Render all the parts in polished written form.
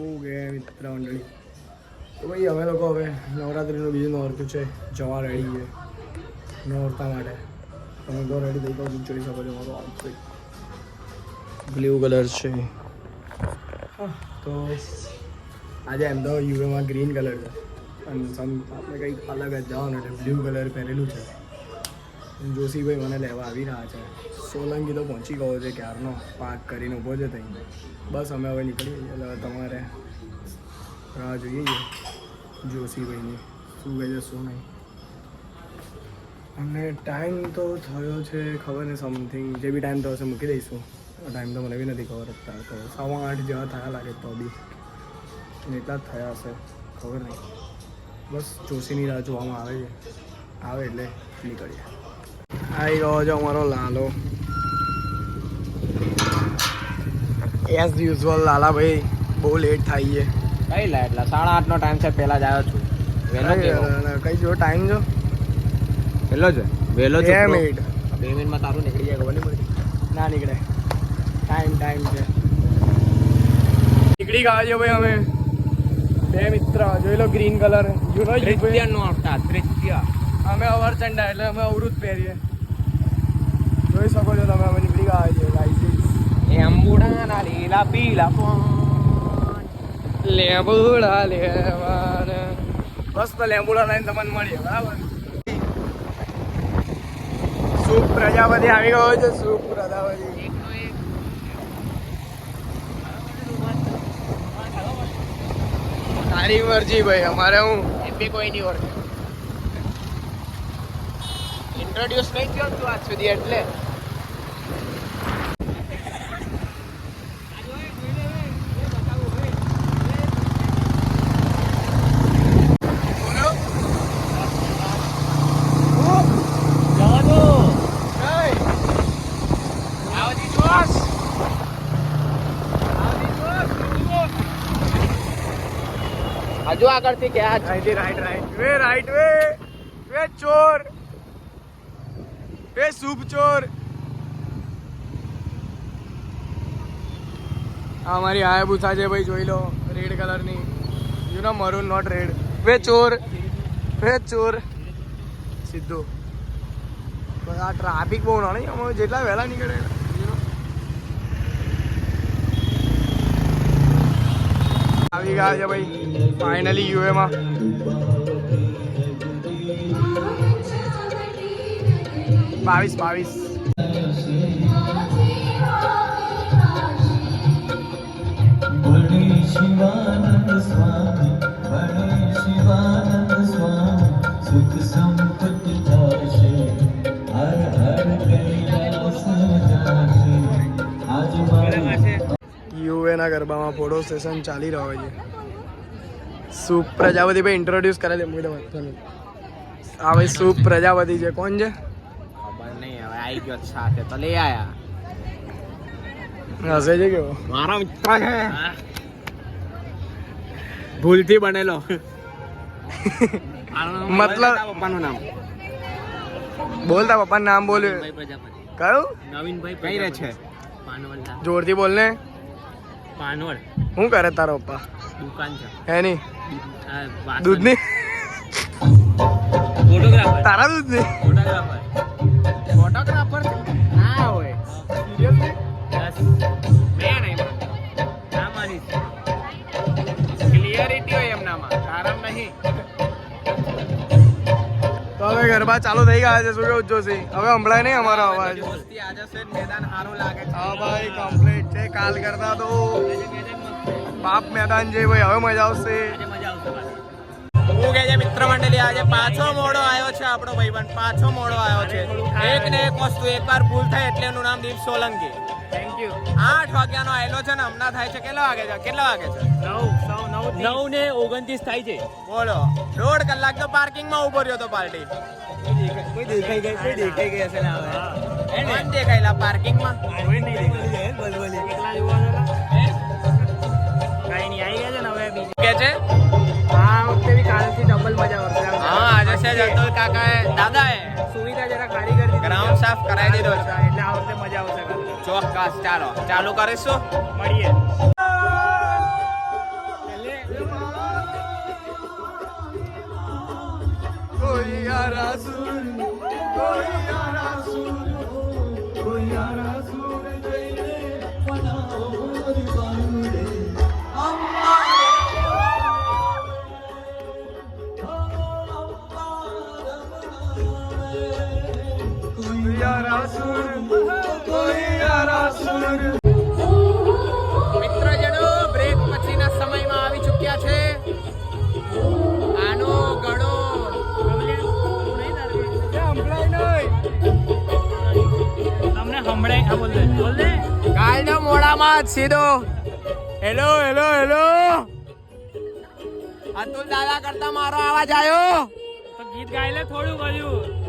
મિત્ર મંડળી તો ભાઈ અમે લોકો હવે નવરાત્રિનું બીજું નોરતું છે જવા રેડી છે નોરતા માટે તમે તો રેડી થઈ જાઓ જોઈ શકો છો મારો આઉટફિટ બ્લુ કલર છે તો આજે એમ તો યુએમાં ગ્રીન કલર છે અને આપણે કંઈક અલગ જ જવાનું એટલે બ્લુ કલર પહેરેલું છે જોશીભાઈ મને લેવા આવી રહ્યા છે સોલંકી તો પહોંચી ગયો છે ક્યારનો પાર્ક કરીને ઊભો છે ત્યાં બસ અમે હવે નીકળીએ એટલે તમારે રાહ જોઈએ છીએ જોશીભાઈની શું કહે છે શું નહીં અને ટાઈમ તો થયો છે ખબર નહીં સમથિંગ જે બી ટાઈમ થયો છે મૂકી દઈશું ટાઈમ તો મને બી નથી ખબર અત્યારે તો 8:15 જેવા થયા લાગે તો બી એટલા જ થયા હશે ખબર નહીં બસ જોશીની રાહ જોવામાં આવે છે આવે એટલે નીકળીએ આવી ગયો છે અમારો લાલો એઝ યુઝ્યુઅલ લાલાભાઈ બહુ લેટ થાય છે કઈ લા એટલે 8:30 નો ટાઈમ છે પહેલા જ આવ્યો છું વહેલો કઈ જો ટાઈમ જો વહેલો છે વહેલો 2 મિનિટ 2 મિનિટમાં તારું નીકળી જાય ખબર નહીં પડતી ના નીકળે ટાઈમ છે નીકળી ગયા છે ભાઈ અમે બે મિત્ર જોઈ લો ગ્રીન કલર ત્રિત્યનો આવતા ત્રિત્ય અમે અવરચંડા એટલે અમે અવરું જ પહેરીએ જોઈ શકો છો તમે અમે નીકળી ગયા છીએ ગાઈસ એમ્બુડાના લીલા પીલા લેબુડા લેવાના બસ તો લેબુડા લઈને તમને મળીએ બરાબર સુપ પ્રજાપતિ આવી ગયો છે સુપ પ્રજાપતિ તારી મરજી ભાઈ અમારે હું એમ કોઈ નહીં ઓળખે ઇન્ટ્રોડ્યુસ નહીં થયો તું આજ સુધી એટલે હજુ આગળથી કે રાઈટ વે ચોર વે શુભ ચોર આ અમારી હાયાબુસા છે ભાઈ જોઈ લો રેડ કલરની you know maroon not red વે ચોર સીધું આ ટ્રાફિક બહુ ના નહીં અમે જેટલા વહેલા નીકળે આવી ગયા છે ભાઈ ફાઇનલી યુએમાં બાવીસ સુખ સંપત્તિ થશે હર હર કૈલાસ જાશે આજ યુએના ગરબામાં ફોટો સેશન ચાલી રહ્યો છે સુપ પ્રજાપતિ ભાઈ ઇન્ટ્રોડ્યુસ કરેલી મૂકી દો હા ભાઈ સુપ પ્રજાપતિ છે કોણ છે ખબર નહીં હવે આવી ગયો સાથે તો લઈ આયા હસે છે કેવો મારો મિત્ર છે ભૂલથી બનેલો મતલબ પપ્પાનું નામ બોલતા પપ્પાનું નામ બોલ્યું પ્રજાપતિ કયું નવીનભાઈ કઈ રહે છે પાનવડ જોરથી બોલ ને પાનવડ શું કરે તારો પપ્પા દુકાન છે હે ની ફોટોગ્રાફર દૂધની તારા દૂધની ફોટોગ્રાફર ના હોય મેં નહીં ના માનીશ ક્લિયરિટી હોય એમનામાં આરામ નહીં તો હવે ગરબા ચાલુ થઈ ગયા છે શું કેવું જોશી હવે સંભળાય નહીં અમારો અવાજ દોસ્તી આજે છે મેદાન સારું લાગે છે હા ભાઈ કમ્પ્લીટ છે કાલ કરતા તો બાપ મેદાન છે ભાઈ હવે મજા આવશે મજા આવશે હું કહે છે મિત્ર મંડળી આજે પાછો મોડો આવ્યો છે આપણો ભાઈબંધ પાછો મોડો આવ્યો છે એક ને એક વસ્તુ એકવાર ભૂલ થાય એટલે એનું નામ દીપ સોલંકી થેન્ક યુ 8 વાગ્યાનો આવેલો છે ને હમણાં થાય છે કેટલા વાગે છે 9:29 થાય છે બોલો 1.5 કલાક તો પાર્કિંગમાં ઉભો રહ્યો તો પાર્ટી કોઈ દેખાઈ ગઈ હશે ને હવે કોણ દેખાયેલા પાર્કિંગમાં કોઈ નહીં દેખાય બલબલી કેટલા જોવા કઈ નહીં આવી ગયા છે ને હવે બીજું કે છે આ વખતે બી કાલથી ડબલ મજા આવશે હા આજે છે જતો કાકાએ દાદાએ સુવિધા જરા ખાલી કરી દીધી ગ્રાઉન્ડ સાફ કરાવી દીધો છે એટલે આ વખતે મજા આવશે ચોક્કસ ચાલો ચાલુ કરીશું મળીએ મિત્રજનો બ્રેક પછીના સમયમાં આવી ચૂક્યા છે આનો ઘણો તમને સંભળાય બોલ દે કાલનો મોડામાં સીધો હેલો હેલો હેલો અતુલ દાદા કરતા મારો અવાજ આવ્યો તો ગીત ગાઈ લે થોડું કર્યું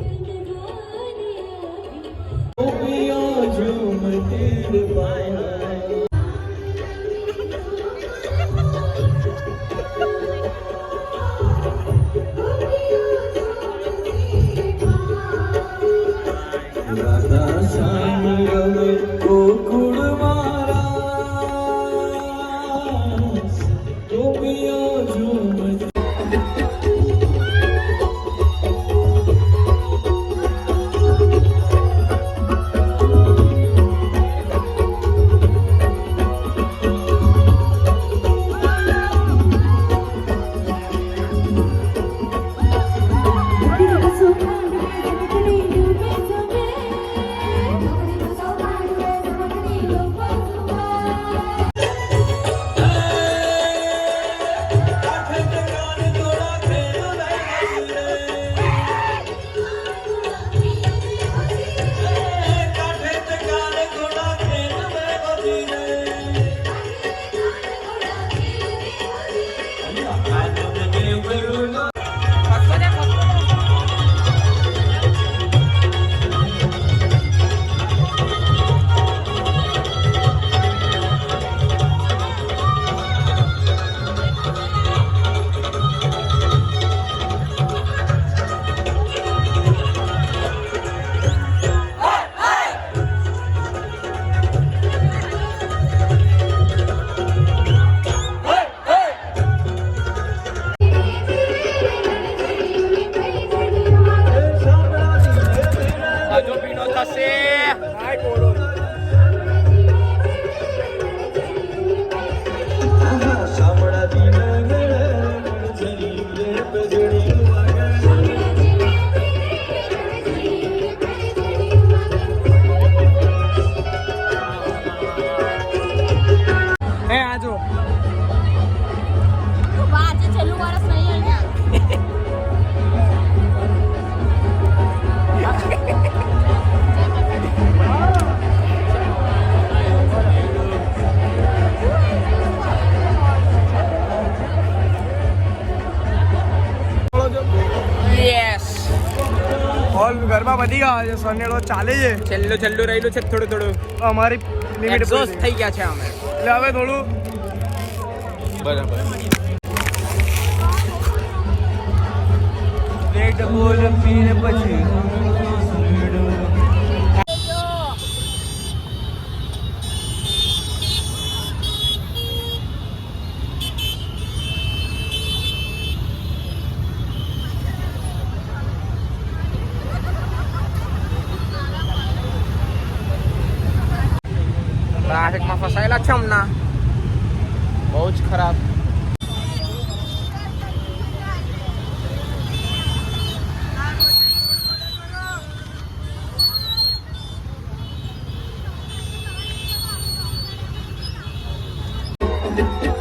રાધા શ્યામ રમે ગોકુળ મારા ગોપીઓ ઝૂમતી હજુ પીણો થશે હે આજો આજે છેલ્લું વર્ષ નહીં અહીંયા યસ ઓલ ગરબા વધી ગયા છે સનેડો ચાલે છે છેલ્લું છેલ્લું રહેલું છે થોડું થોડું અમારી લિમિટ એક્ઝોસ્ટ થઈ ગયા છે અમે એટલે હવે થોડું બરાબર રેડ બોલ પીર પછી ટ્રાફિકમાં ફસાયેલા છે હમણાં બહુ જ ખરાબ Thank you.